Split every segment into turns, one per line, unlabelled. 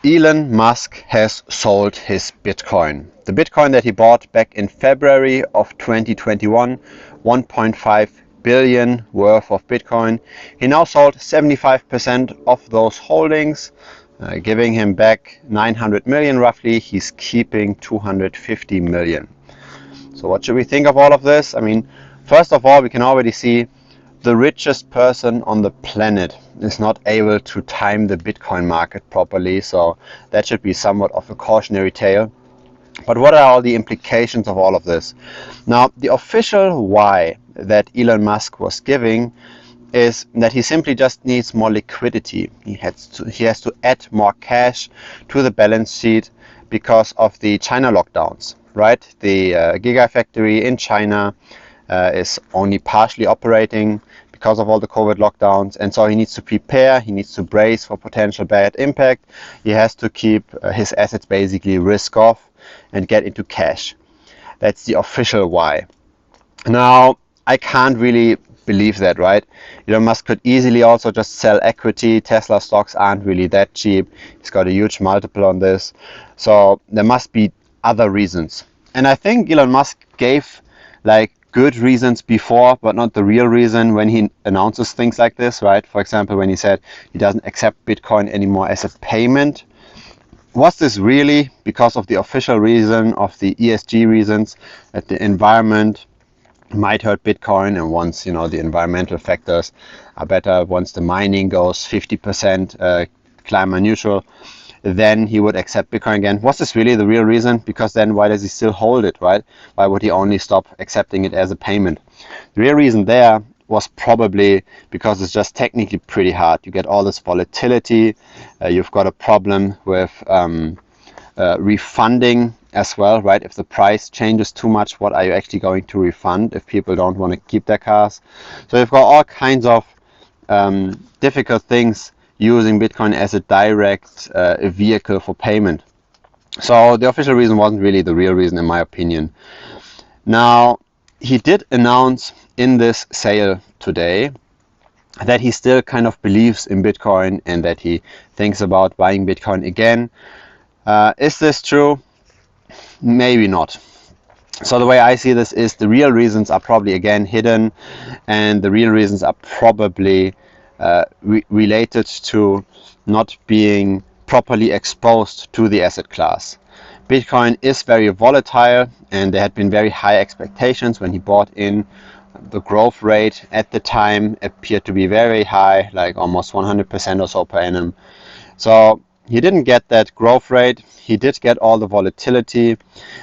Elon Musk has sold his Bitcoin. The Bitcoin that he bought back in February of 2021, 1.5 billion worth of Bitcoin. He now sold 75% of those holdings, giving him back 900 million roughly. He's keeping 250 million. So what should we think of all of this? I mean, first of all, we can already see the richest person on the planet is not able to time the Bitcoin market properly, so that should be somewhat of a cautionary tale. But what are all the implications of all of this? Now, the official why that Elon Musk was giving is that he simply just needs more liquidity. He has to add more cash to the balance sheet because of the China lockdowns, right? The Gigafactory in China is only partially operating because of all the COVID lockdowns, and so he needs to prepare, he needs to brace for potential bad impact. He has to keep his assets basically risk off and get into cash. That's the official why. Now, I can't really believe that, right? Elon Musk could easily also just sell equity. Tesla stocks aren't really that cheap. He's got a huge multiple on this. So there must be other reasons. And I think Elon Musk gave like good reasons before, but not the real reason when he announces things like this, right? For example, when he said he doesn't accept Bitcoin anymore as a payment. Was this really because of the official reason of the ESG reasons, that the environment might hurt Bitcoin, and once the environmental factors are better, once the mining goes 50% climate neutral, then he would accept Bitcoin again? Was this really the real reason? Because then why does he still hold it, right? Why would he only stop accepting it as a payment? The real reason there was probably because it's just technically pretty hard. You get all this volatility, you've got a problem with refunding as well, right? If the price changes too much, what are you actually going to refund if people don't want to keep their cars? So you've got all kinds of difficult things using Bitcoin as a direct vehicle for payment. So the official reason wasn't really the real reason, in my opinion. Now, he did announce in this sale today that he still kind of believes in Bitcoin and that he thinks about buying Bitcoin again. Is this true? Maybe not. So the way I see this is the real reasons are probably again hidden, and the real reasons are probably related to not being properly exposed to the asset class. Bitcoin is very volatile, and there had been very high expectations when he bought in. The growth rate at the time appeared to be very high, like almost 100% or so per annum. So he didn't get that growth rate. He did get all the volatility.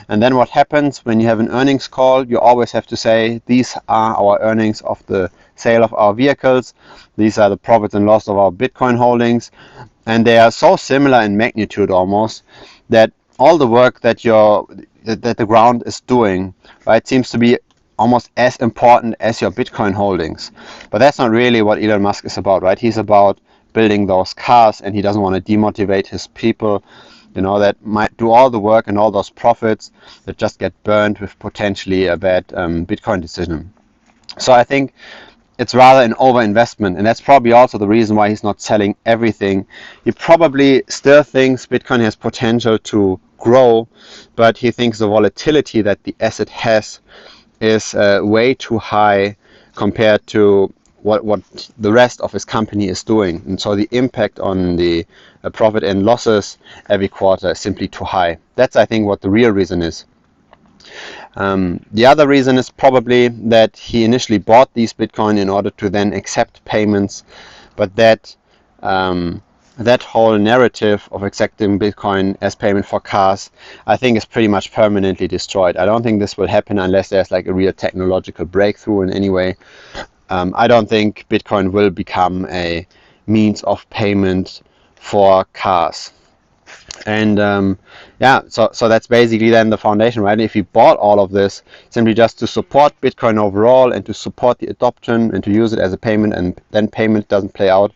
And then what happens when you have an earnings call? You always have to say, these are our earnings of the sale of our vehicles. These are the profits and loss of our Bitcoin holdings. And they are so similar in magnitude almost that all the work that the ground is doing, right, seems to be almost as important as your Bitcoin holdings. But that's not really what Elon Musk is about, right? He's about building those cars, and he doesn't want to demotivate his people, that might do all the work and all those profits that just get burned with potentially a bad Bitcoin decision. So I think it's rather an overinvestment, and that's probably also the reason why he's not selling everything. He probably still thinks Bitcoin has potential to grow, but he thinks the volatility that the asset has is way too high compared to what the rest of his company is doing. And so the impact on the profit and losses every quarter is simply too high. That's, I think, what the real reason is. The other reason is probably that he initially bought these Bitcoin in order to then accept payments, but that whole narrative of accepting Bitcoin as payment for cars, I think, is pretty much permanently destroyed. I don't think this will happen unless there's like a real technological breakthrough in any way. I don't think Bitcoin will become a means of payment for cars. And so that's basically then the foundation, right? If you bought all of this simply just to support Bitcoin overall and to support the adoption and to use it as a payment, and then payment doesn't play out,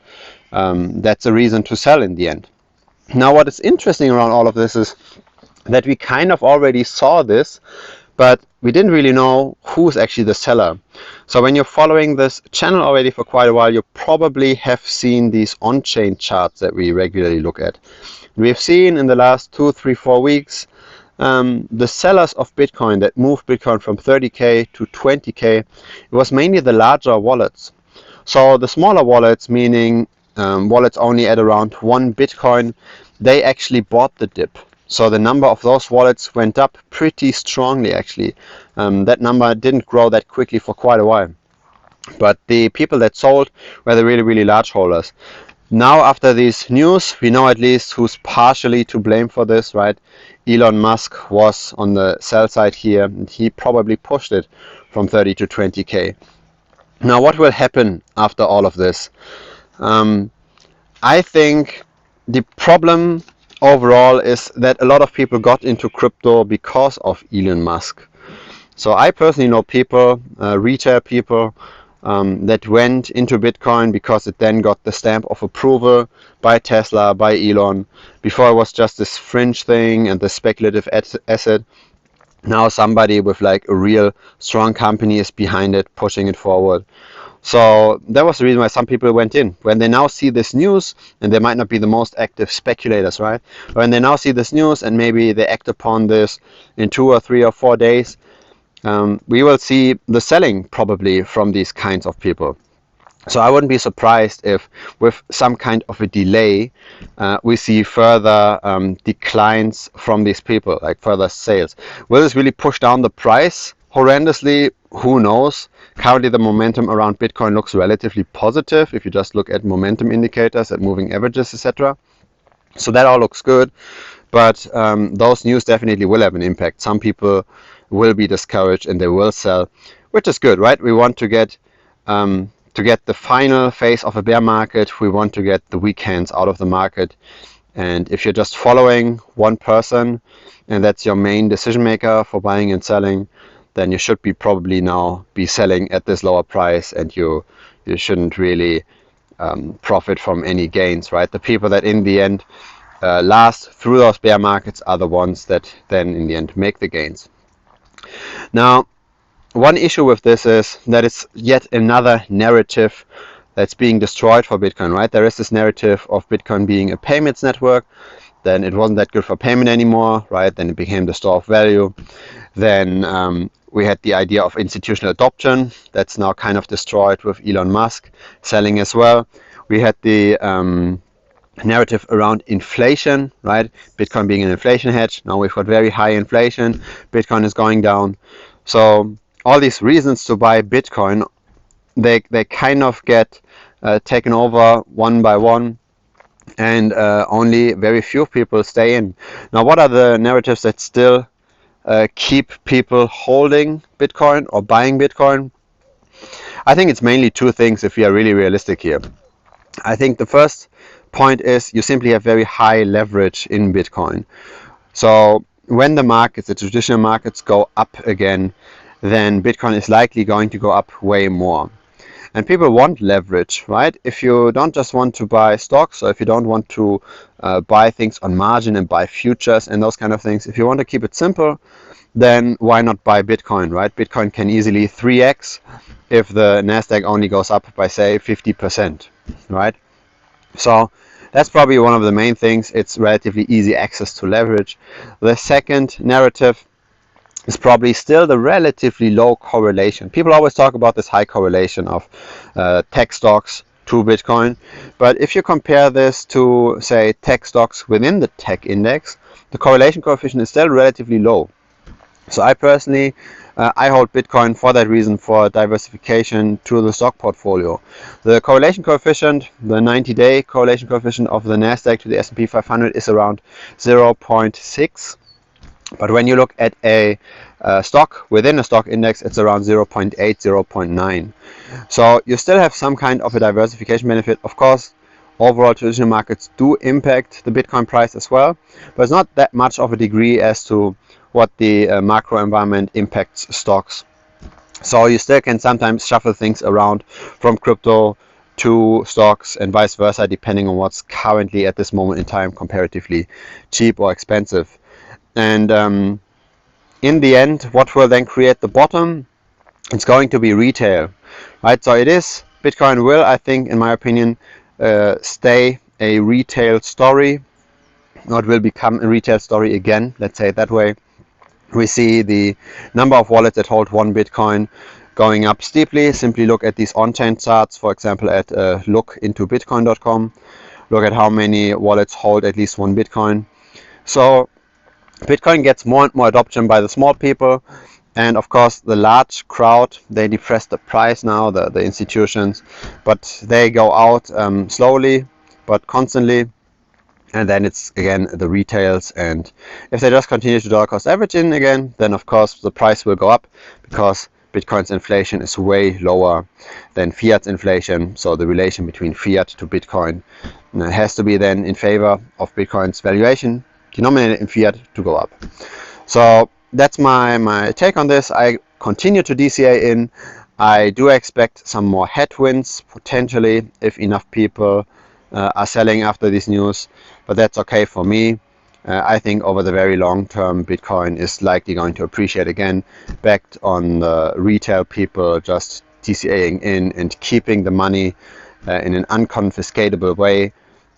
that's a reason to sell in the end. Now, what is interesting around all of this is that we kind of already saw this but we didn't really know who's actually the seller. So when you're following this channel already for quite a while, you probably have seen these on-chain charts that we regularly look at. We've seen in the last 2, 3, 4 weeks the sellers of Bitcoin that moved Bitcoin from 30k to 20k. It was mainly the larger wallets. So the smaller wallets, meaning wallets only at around 1 Bitcoin, they actually bought the dip. So the number of those wallets went up pretty strongly, actually. That number didn't grow that quickly for quite a while. But the people that sold were the really, really large holders. Now, after this news, we know at least who's partially to blame for this, right? Elon Musk was on the sell side here, and he probably pushed it from 30 to 20k. Now, what will happen after all of this? I think the problem overall is that a lot of people got into crypto because of Elon Musk. So I personally know people, retail people, that went into Bitcoin because it then got the stamp of approval by Tesla, by Elon. Before it was just this fringe thing and the speculative asset. Now somebody with like a real strong company is behind it, pushing it forward. So that was the reason why some people went in. When they now see this news, and they might not be the most active speculators, right? When they now see this news and maybe they act upon this in 2 or 3 or 4 days, we will see the selling probably from these kinds of people. So I wouldn't be surprised if with some kind of a delay we see further declines from these people, like further sales. Will this really push down the price horrendously? Who knows? Currently the momentum around Bitcoin looks relatively positive if you just look at momentum indicators, at moving averages, etc. So that all looks good, but those news definitely will have an impact. Some people will be discouraged and they will sell, which is good, right? We want to get the final phase of a bear market. We want to get the weak hands out of the market. And if you're just following one person and that's your main decision maker for buying and selling, then you should be probably now be selling at this lower price, and you shouldn't really profit from any gains, right? The people that in the end last through those bear markets are the ones that then in the end make the gains. Now, one issue with this is that it's yet another narrative that's being destroyed for Bitcoin, right? There is this narrative of Bitcoin being a payments network. Then it wasn't that good for payment anymore, right? Then it became the store of value. Then we had the idea of institutional adoption. That's now kind of destroyed with Elon Musk selling as well. We had the narrative around inflation, right? Bitcoin being an inflation hedge. Now we've got very high inflation. Bitcoin is going down. So all these reasons to buy Bitcoin, they kind of get taken over one by one, and only very few people stay in. Now, what are the narratives that still keep people holding Bitcoin or buying Bitcoin? I think it's mainly two things if we are really realistic here. I think the first point is you simply have very high leverage in Bitcoin. So when the markets, the traditional markets, go up again, then Bitcoin is likely going to go up way more. And people want leverage, right? If you don't just want to buy stocks, or if you don't want to buy things on margin and buy futures and those kind of things, if you want to keep it simple, then why not buy Bitcoin, right? Bitcoin can easily 3x if the Nasdaq only goes up by, say, 50%, right? So that's probably one of the main things. It's relatively easy access to leverage. The second narrative is probably still the relatively low correlation. People always talk about this high correlation of tech stocks to Bitcoin. But if you compare this to, say, tech stocks within the tech index, the correlation coefficient is still relatively low. So I personally, I hold Bitcoin for that reason, for diversification to the stock portfolio. The correlation coefficient, the 90-day correlation coefficient of the Nasdaq to the S&P 500 is around 0.6. But when you look at a stock within a stock index, it's around 0.8, 0.9. So you still have some kind of a diversification benefit. Of course, overall traditional markets do impact the Bitcoin price as well, but it's not that much of a degree as to what the macro environment impacts stocks. So you still can sometimes shuffle things around from crypto to stocks and vice versa, depending on what's currently at this moment in time comparatively cheap or expensive. And in the end, what will then create the bottom? It's going to be retail, right? So it is, Bitcoin will, I think, in my opinion, stay a retail story, or it will become a retail story again, let's say it that way. We see the number of wallets that hold 1 Bitcoin going up steeply. Simply look at these on-chain charts, for example, at lookintobitcoin.com. Look at how many wallets hold at least 1 Bitcoin. So Bitcoin gets more and more adoption by the small people, and of course the large crowd, they depress the price now, the institutions, but they go out slowly but constantly, and then it's again the retails. And if they just continue to dollar cost average in again, then of course the price will go up, because Bitcoin's inflation is way lower than fiat's inflation. So the relation between fiat to Bitcoin has to be then in favor of Bitcoin's valuation denominated in fiat to go up. So that's my take on this. I continue to DCA in. I do expect some more headwinds potentially if enough people are selling after this news, but that's okay for me. I think over the very long term, Bitcoin is likely going to appreciate again, backed on the retail people just DCAing in and keeping the money in an unconfiscatable way,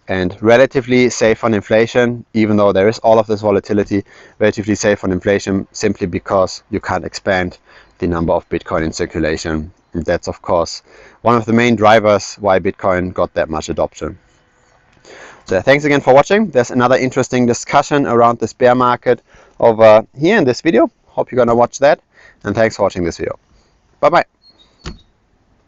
and relatively safe on inflation, even though there is all of this volatility, relatively safe on inflation simply because you can't expand the number of Bitcoin in circulation. And that's of course one of the main drivers why Bitcoin got that much adoption. So thanks again for watching. There's another interesting discussion around this bear market over here in this video. Hope you're gonna watch that, and thanks for watching this video. Bye bye.